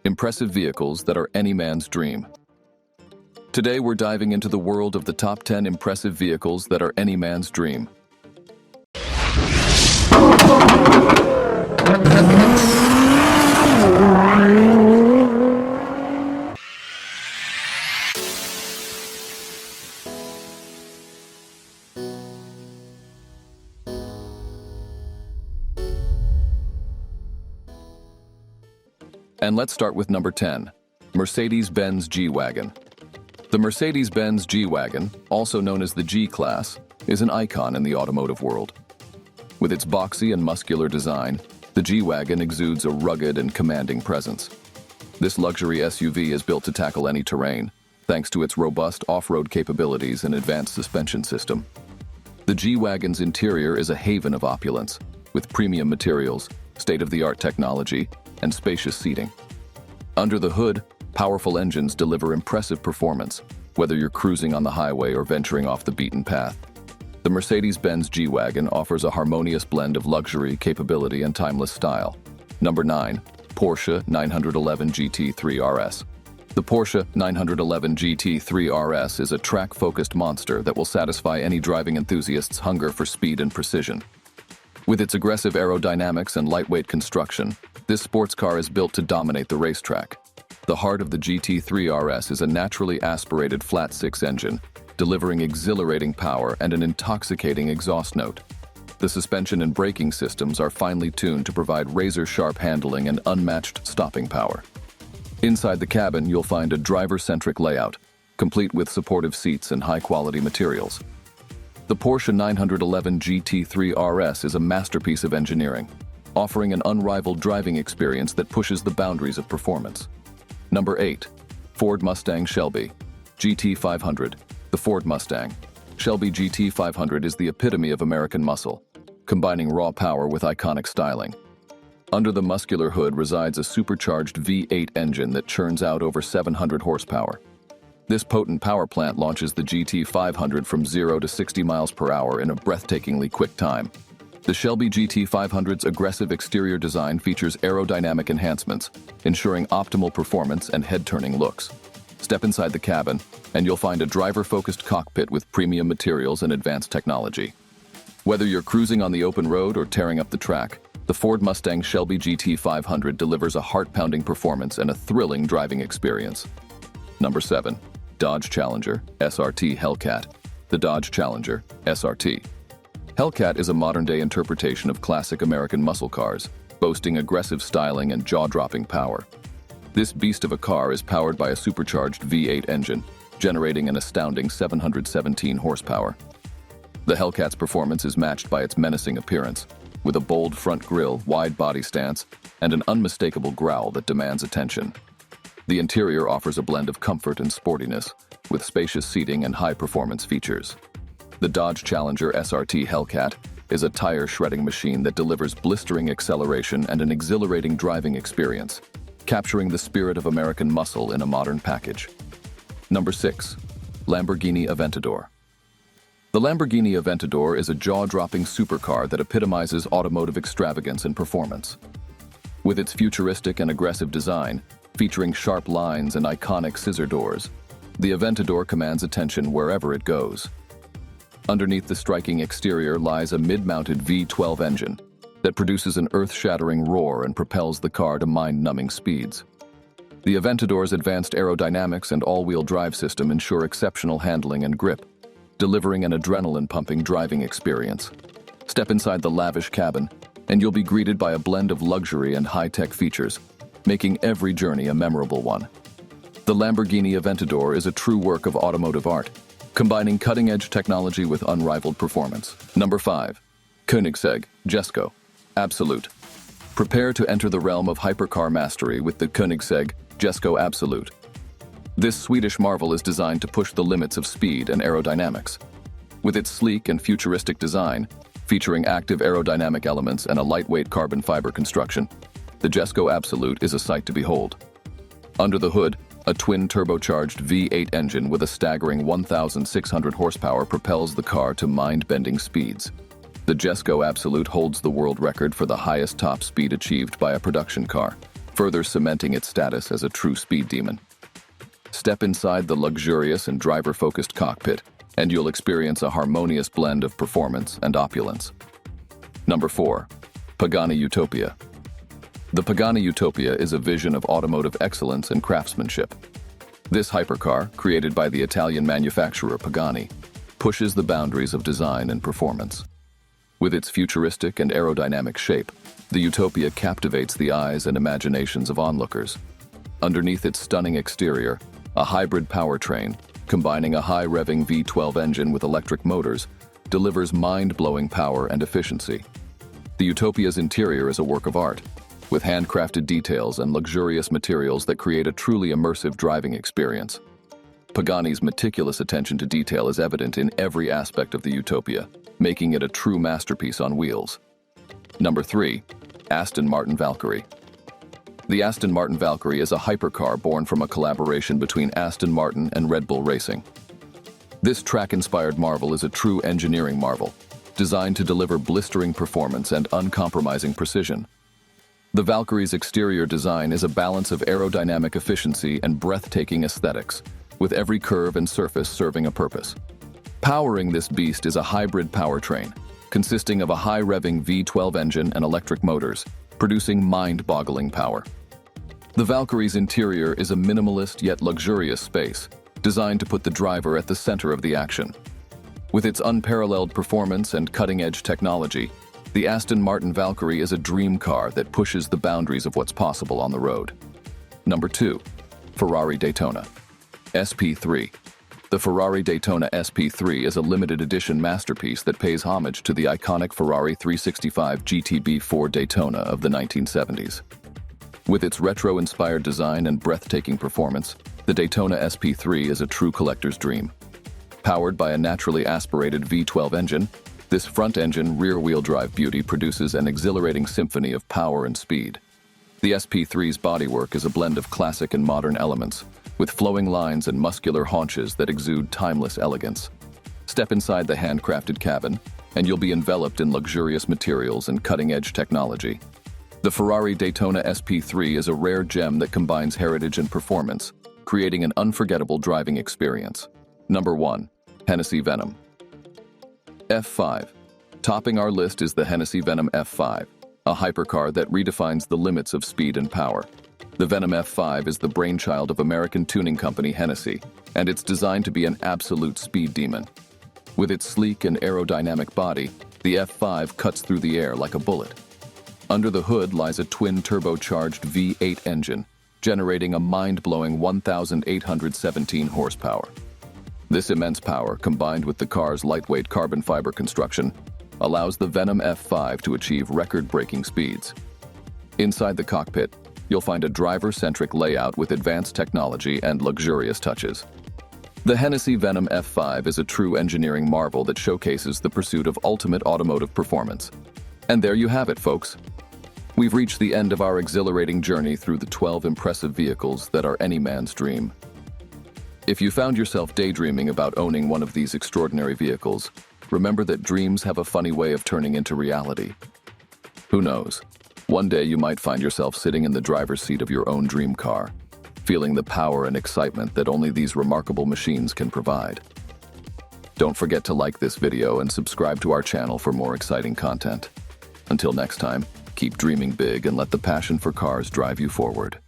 Impressive vehicles that are any man's dream. Today we're diving into the world of the top 10 impressive vehicles that are any man's dream. And let's start with number 10, Mercedes-Benz G-Wagon. The Mercedes-Benz G-Wagon, also known as the G-Class, is an icon in the automotive world. With its boxy and muscular design, the G-Wagon exudes a rugged and commanding presence. This luxury SUV is built to tackle any terrain, thanks to its robust off-road capabilities and advanced suspension system. The G-Wagon's interior is a haven of opulence, with premium materials, state-of-the-art technology, and spacious seating. Under the hood, powerful engines deliver impressive performance, whether you're cruising on the highway or venturing off the beaten path. The Mercedes-Benz G-Wagon offers a harmonious blend of luxury, capability, and timeless style. Number 9. Porsche 911 GT3 RS. The Porsche 911 GT3 RS is a track-focused monster that will satisfy any driving enthusiast's hunger for speed and precision. With its aggressive aerodynamics and lightweight construction, this sports car is built to dominate the racetrack. The heart of the GT3 RS is a naturally aspirated flat-six engine, delivering exhilarating power and an intoxicating exhaust note. The suspension and braking systems are finely tuned to provide razor-sharp handling and unmatched stopping power. Inside the cabin, you'll find a driver-centric layout, complete with supportive seats and high-quality materials. The Porsche 911 GT3 RS is a masterpiece of engineering, offering an unrivaled driving experience that pushes the boundaries of performance. Number 8. Ford Mustang Shelby GT500. The Ford Mustang Shelby GT500 is the epitome of American muscle, combining raw power with iconic styling. Under the muscular hood resides a supercharged V8 engine that churns out over 700 horsepower. This potent power plant launches the GT500 from 0 to 60 miles per hour in a breathtakingly quick time. The Shelby GT500's aggressive exterior design features aerodynamic enhancements, ensuring optimal performance and head-turning looks. Step inside the cabin, and you'll find a driver-focused cockpit with premium materials and advanced technology. Whether you're cruising on the open road or tearing up the track, the Ford Mustang Shelby GT500 delivers a heart-pounding performance and a thrilling driving experience. Number 7. Dodge Challenger SRT Hellcat. The Dodge Challenger SRT Hellcat is a modern-day interpretation of classic American muscle cars, boasting aggressive styling and jaw-dropping power. This beast of a car is powered by a supercharged V8 engine, generating an astounding 717 horsepower. The Hellcat's performance is matched by its menacing appearance, with a bold front grille, wide body stance, and an unmistakable growl that demands attention. The interior offers a blend of comfort and sportiness, with spacious seating and high-performance features. The Dodge Challenger SRT Hellcat is a tire-shredding machine that delivers blistering acceleration and an exhilarating driving experience, capturing the spirit of American muscle in a modern package. Number 6. Lamborghini Aventador. The Lamborghini Aventador is a jaw-dropping supercar that epitomizes automotive extravagance and performance. With its futuristic and aggressive design, featuring sharp lines and iconic scissor doors, the Aventador commands attention wherever it goes. Underneath the striking exterior lies a mid-mounted V12 engine that produces an earth-shattering roar and propels the car to mind-numbing speeds. The Aventador's advanced aerodynamics and all-wheel drive system ensure exceptional handling and grip, delivering an adrenaline-pumping driving experience. Step inside the lavish cabin, and you'll be greeted by a blend of luxury and high-tech features, making every journey a memorable one. The Lamborghini Aventador is a true work of automotive art, combining cutting-edge technology with unrivaled performance. Number 5. Koenigsegg Jesko Absolute. Prepare to enter the realm of hypercar mastery with the Koenigsegg Jesko Absolute. This Swedish marvel is designed to push the limits of speed and aerodynamics. With its sleek and futuristic design, featuring active aerodynamic elements and a lightweight carbon fiber construction, the Jesko Absolute is a sight to behold. Under the hood, a twin-turbocharged V8 engine with a staggering 1,600 horsepower propels the car to mind-bending speeds. The Jesko Absolute holds the world record for the highest top speed achieved by a production car, further cementing its status as a true speed demon. Step inside the luxurious and driver-focused cockpit, and you'll experience a harmonious blend of performance and opulence. Number 4. Pagani Utopia. The Pagani Utopia is a vision of automotive excellence and craftsmanship. This hypercar, created by the Italian manufacturer Pagani, pushes the boundaries of design and performance. With its futuristic and aerodynamic shape, the Utopia captivates the eyes and imaginations of onlookers. Underneath its stunning exterior, a hybrid powertrain, combining a high-revving V12 engine with electric motors, delivers mind-blowing power and efficiency. The Utopia's interior is a work of art, with handcrafted details and luxurious materials that create a truly immersive driving experience. Pagani's meticulous attention to detail is evident in every aspect of the Utopia, making it a true masterpiece on wheels. Number 3. Aston Martin Valkyrie. The Aston Martin Valkyrie is a hypercar born from a collaboration between Aston Martin and Red Bull Racing. This track-inspired marvel is a true engineering marvel, designed to deliver blistering performance and uncompromising precision. The Valkyrie's exterior design is a balance of aerodynamic efficiency and breathtaking aesthetics, with every curve and surface serving a purpose. Powering this beast is a hybrid powertrain, consisting of a high-revving V12 engine and electric motors, producing mind-boggling power. The Valkyrie's interior is a minimalist yet luxurious space, designed to put the driver at the center of the action. With its unparalleled performance and cutting-edge technology, the Aston Martin Valkyrie is a dream car that pushes the boundaries of what's possible on the road. Number 2. Ferrari Daytona SP3. The Ferrari Daytona SP3 is a limited edition masterpiece that pays homage to the iconic Ferrari 365 GTB4 Daytona of the 1970s. With its retro-inspired design and breathtaking performance, the Daytona SP3 is a true collector's dream. Powered by a naturally aspirated V12 engine, this front-engine, rear-wheel drive beauty produces an exhilarating symphony of power and speed. The SP3's bodywork is a blend of classic and modern elements, with flowing lines and muscular haunches that exude timeless elegance. Step inside the handcrafted cabin, and you'll be enveloped in luxurious materials and cutting-edge technology. The Ferrari Daytona SP3 is a rare gem that combines heritage and performance, creating an unforgettable driving experience. Number 1. Hennessy Venom F5. Topping our list is the Hennessy Venom F5, a hypercar that redefines the limits of speed and power. The Venom F5 is the brainchild of American tuning company Hennessy, and it's designed to be an absolute speed demon. With its sleek and aerodynamic body, the F5 cuts through the air like a bullet. Under the hood lies a twin-turbocharged V8 engine, generating a mind-blowing 1,817 horsepower. This immense power, combined with the car's lightweight carbon fiber construction, allows the Venom F5 to achieve record-breaking speeds. Inside the cockpit, you'll find a driver-centric layout with advanced technology and luxurious touches. The Hennessy Venom F5 is a true engineering marvel that showcases the pursuit of ultimate automotive performance. And there you have it, folks. We've reached the end of our exhilarating journey through the 12 impressive vehicles that are any man's dream. If you found yourself daydreaming about owning one of these extraordinary vehicles, remember that dreams have a funny way of turning into reality. Who knows? One day you might find yourself sitting in the driver's seat of your own dream car, feeling the power and excitement that only these remarkable machines can provide. Don't forget to like this video and subscribe to our channel for more exciting content. Until next time, keep dreaming big and let the passion for cars drive you forward.